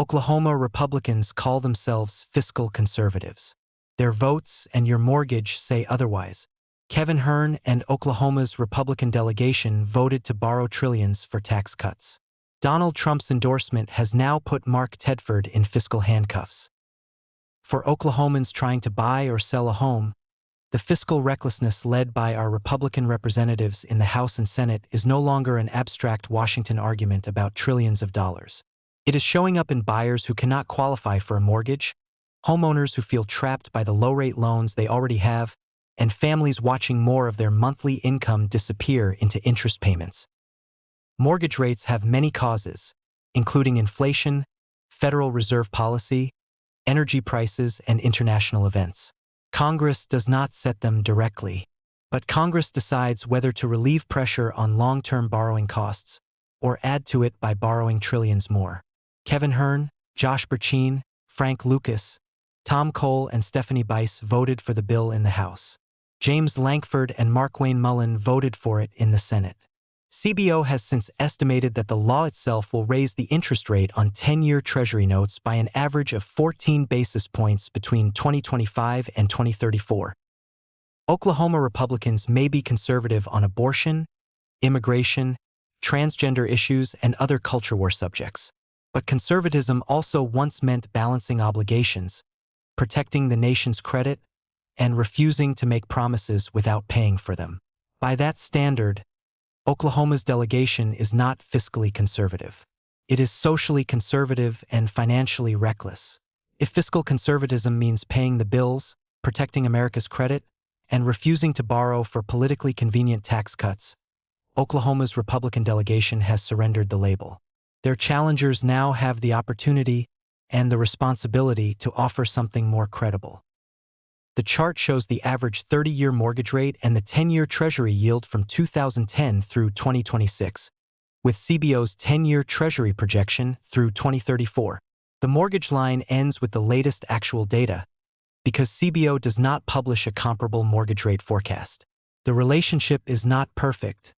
Oklahoma Republicans call themselves fiscal conservatives. Their votes and your mortgage say otherwise. Kevin Hern and Oklahoma's Republican delegation voted to borrow trillions for tax cuts. Donald Trump's endorsement has now put Mark Tedford in fiscal handcuffs. For Oklahomans trying to buy or sell a home, the fiscal recklessness led by our Republican representatives in the House and Senate is no longer an abstract Washington argument about trillions of dollars. It is showing up in buyers who cannot qualify for a mortgage, homeowners who feel trapped by the low-rate loans they already have, and families watching more of their monthly income disappear into interest payments. Mortgage rates have many causes, including inflation, Federal Reserve policy, energy prices, and international events. Congress does not set them directly, but Congress decides whether to relieve pressure on long-term borrowing costs or add to it by borrowing trillions more. Kevin Hern, Josh Burchine, Frank Lucas, Tom Cole, and Stephanie Bice voted for the bill in the House. James Lankford and Markwayne Mullin voted for it in the Senate. CBO has since estimated that the law itself will raise the interest rate on 10-year Treasury notes by an average of 14 basis points between 2025 and 2034. Oklahoma Republicans may be conservative on abortion, immigration, transgender issues, and other culture war subjects. But conservatism also once meant balancing obligations, protecting the nation's credit, and refusing to make promises without paying for them. By that standard, Oklahoma's delegation is not fiscally conservative. It is socially conservative and financially reckless. If fiscal conservatism means paying the bills, protecting America's credit, and refusing to borrow for politically convenient tax cuts, Oklahoma's Republican delegation has surrendered the label. Their challengers now have the opportunity and the responsibility to offer something more credible. The chart shows the average 30-year mortgage rate and the 10-year Treasury yield from 2010 through 2026, with CBO's 10-year Treasury projection through 2034. The mortgage line ends with the latest actual data, because CBO does not publish a comparable mortgage rate forecast. The relationship is not perfect,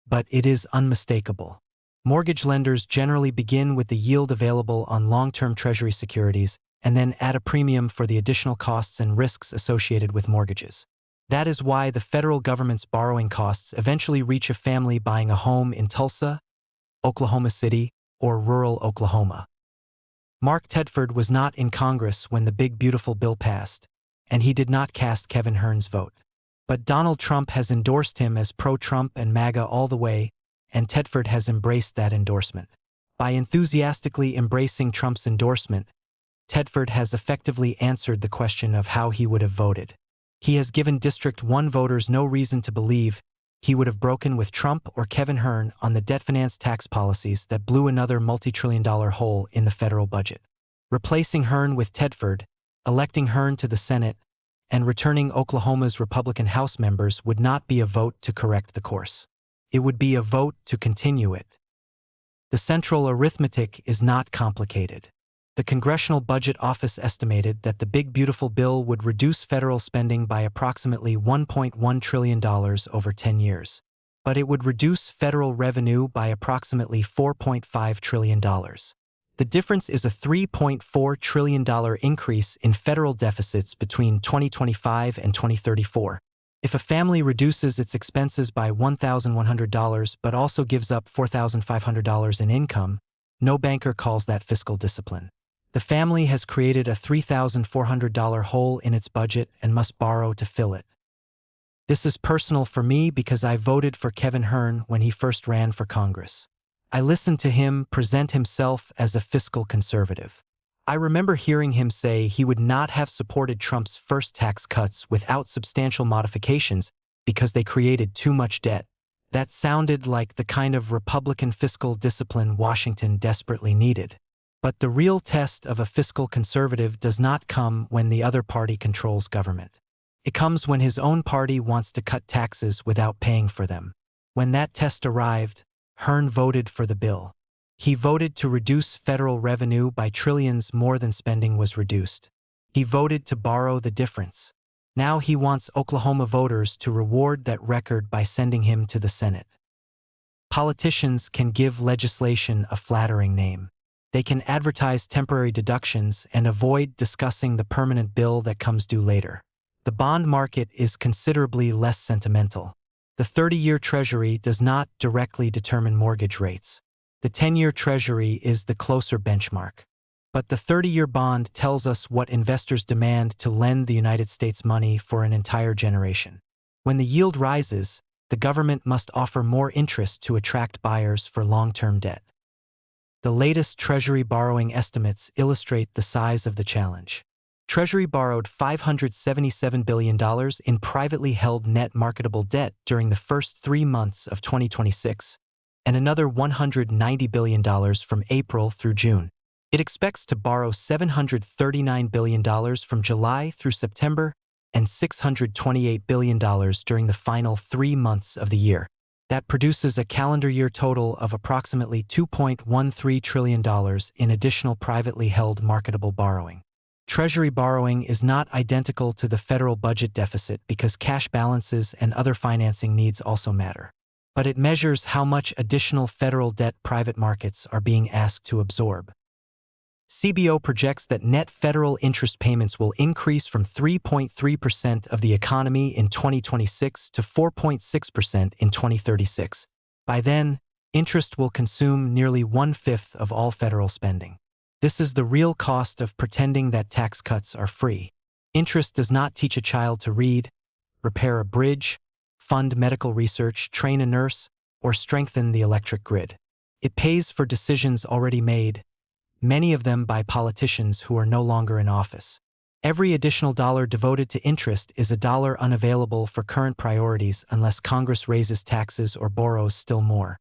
but it is unmistakable. Mortgage lenders generally begin with the yield available on long-term Treasury securities and then add a premium for the additional costs and risks associated with mortgages. That is why the federal government's borrowing costs eventually reach a family buying a home in Tulsa, Oklahoma City, or rural Oklahoma. Mark Tedford was not in Congress when the big beautiful bill passed, and he did not cast Kevin Hern's vote. But Donald Trump has endorsed him as pro-Trump and MAGA all the way, and Tedford has embraced that endorsement. By enthusiastically embracing Trump's endorsement, Tedford has effectively answered the question of how he would have voted. He has given District 1 voters no reason to believe he would have broken with Trump or Kevin Hern on the debt finance tax policies that blew another multi-trillion-dollar hole in the federal budget. Replacing Hern with Tedford, electing Hern to the Senate, and returning Oklahoma's Republican House members would not be a vote to correct the course. It would be a vote to continue it. The central arithmetic is not complicated. The Congressional Budget Office estimated that the big beautiful bill would reduce federal spending by approximately $1.1 trillion over 10 years. But it would reduce federal revenue by approximately $4.5 trillion. The difference is a $3.4 trillion increase in federal deficits between 2025 and 2034. If a family reduces its expenses by $1,100 but also gives up $4,500 in income, no banker calls that fiscal discipline. The family has created a $3,400 hole in its budget and must borrow to fill it. This is personal for me because I voted for Kevin Hern when he first ran for Congress. I listened to him present himself as a fiscal conservative. I remember hearing him say he would not have supported Trump's first tax cuts without substantial modifications because they created too much debt. That sounded like the kind of Republican fiscal discipline Washington desperately needed. But the real test of a fiscal conservative does not come when the other party controls government. It comes when his own party wants to cut taxes without paying for them. When that test arrived, Hern voted for the bill. He voted to reduce federal revenue by trillions more than spending was reduced. He voted to borrow the difference. Now he wants Oklahoma voters to reward that record by sending him to the Senate. Politicians can give legislation a flattering name. They can advertise temporary deductions and avoid discussing the permanent bill that comes due later. The bond market is considerably less sentimental. The 30-year Treasury does not directly determine mortgage rates. The 10-year Treasury is the closer benchmark. But the 30-year bond tells us what investors demand to lend the United States money for an entire generation. When the yield rises, the government must offer more interest to attract buyers for long-term debt. The latest Treasury borrowing estimates illustrate the size of the challenge. Treasury borrowed $577 billion in privately held net marketable debt during the first 3 months of 2026, and another $190 billion from April through June. It expects to borrow $739 billion from July through September and $628 billion during the final 3 months of the year. That produces a calendar year total of approximately $2.13 trillion in additional privately held marketable borrowing. Treasury borrowing is not identical to the federal budget deficit because cash balances and other financing needs also matter. But it measures how much additional federal debt private markets are being asked to absorb. CBO projects that net federal interest payments will increase from 3.3% of the economy in 2026 to 4.6% in 2036. By then, interest will consume nearly 1/5 of all federal spending. This is the real cost of pretending that tax cuts are free. Interest does not teach a child to read, repair a bridge, fund medical research, train a nurse, or strengthen the electric grid. It pays for decisions already made, many of them by politicians who are no longer in office. Every additional dollar devoted to interest is a dollar unavailable for current priorities unless Congress raises taxes or borrows still more.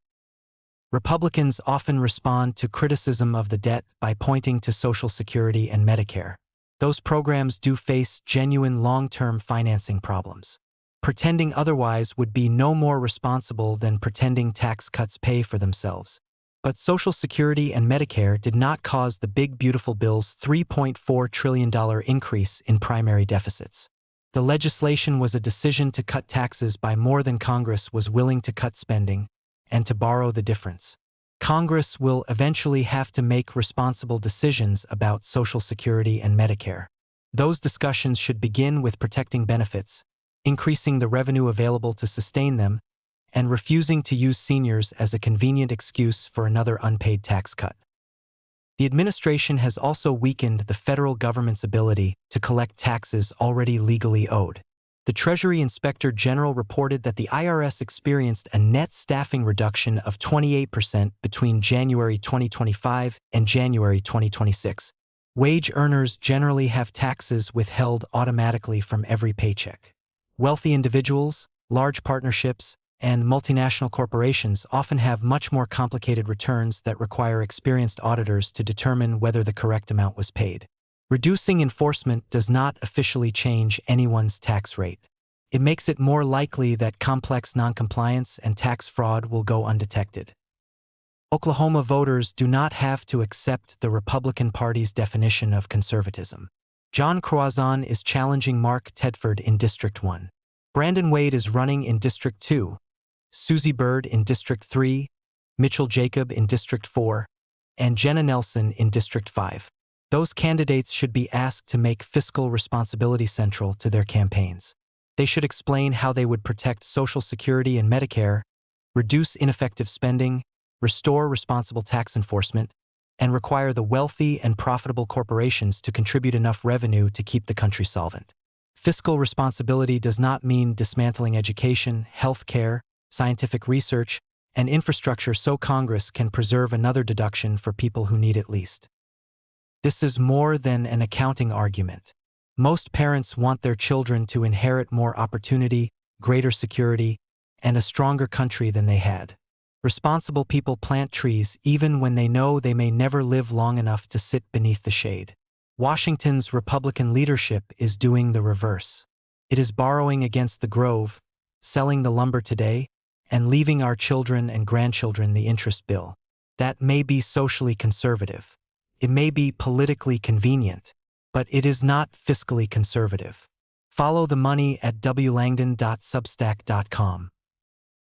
Republicans often respond to criticism of the debt by pointing to Social Security and Medicare. Those programs do face genuine long-term financing problems. Pretending otherwise would be no more responsible than pretending tax cuts pay for themselves. But Social Security and Medicare did not cause the big beautiful bill's $3.4 trillion increase in primary deficits. The legislation was a decision to cut taxes by more than Congress was willing to cut spending, and to borrow the difference. Congress will eventually have to make responsible decisions about Social Security and Medicare. Those discussions should begin with protecting benefits, increasing the revenue available to sustain them, and refusing to use seniors as a convenient excuse for another unpaid tax cut. The administration has also weakened the federal government's ability to collect taxes already legally owed. The Treasury Inspector General reported that the IRS experienced a net staffing reduction of 28% between January 2025 and January 2026. Wage earners generally have taxes withheld automatically from every paycheck. Wealthy individuals, large partnerships, and multinational corporations often have much more complicated returns that require experienced auditors to determine whether the correct amount was paid. Reducing enforcement does not officially change anyone's tax rate. It makes it more likely that complex noncompliance and tax fraud will go undetected. Oklahoma voters do not have to accept the Republican Party's definition of conservatism. John Croizon is challenging Mark Tedford in District 1. Brandon Wade is running in District 2. Susie Bird in District 3, Mitchell Jacob in District 4, and Jenna Nelson in District 5. Those candidates should be asked to make fiscal responsibility central to their campaigns. They should explain how they would protect Social Security and Medicare, reduce ineffective spending, restore responsible tax enforcement, and require the wealthy and profitable corporations to contribute enough revenue to keep the country solvent. Fiscal responsibility does not mean dismantling education, health care, scientific research, and infrastructure so Congress can preserve another deduction for people who need it least. This is more than an accounting argument. Most parents want their children to inherit more opportunity, greater security, and a stronger country than they had. Responsible people plant trees even when they know they may never live long enough to sit beneath the shade. Washington's Republican leadership is doing the reverse. It is borrowing against the grove, selling the lumber today, and leaving our children and grandchildren the interest bill. That may be socially conservative. It may be politically convenient, but it is not fiscally conservative. Follow the money at wlangdon.substack.com.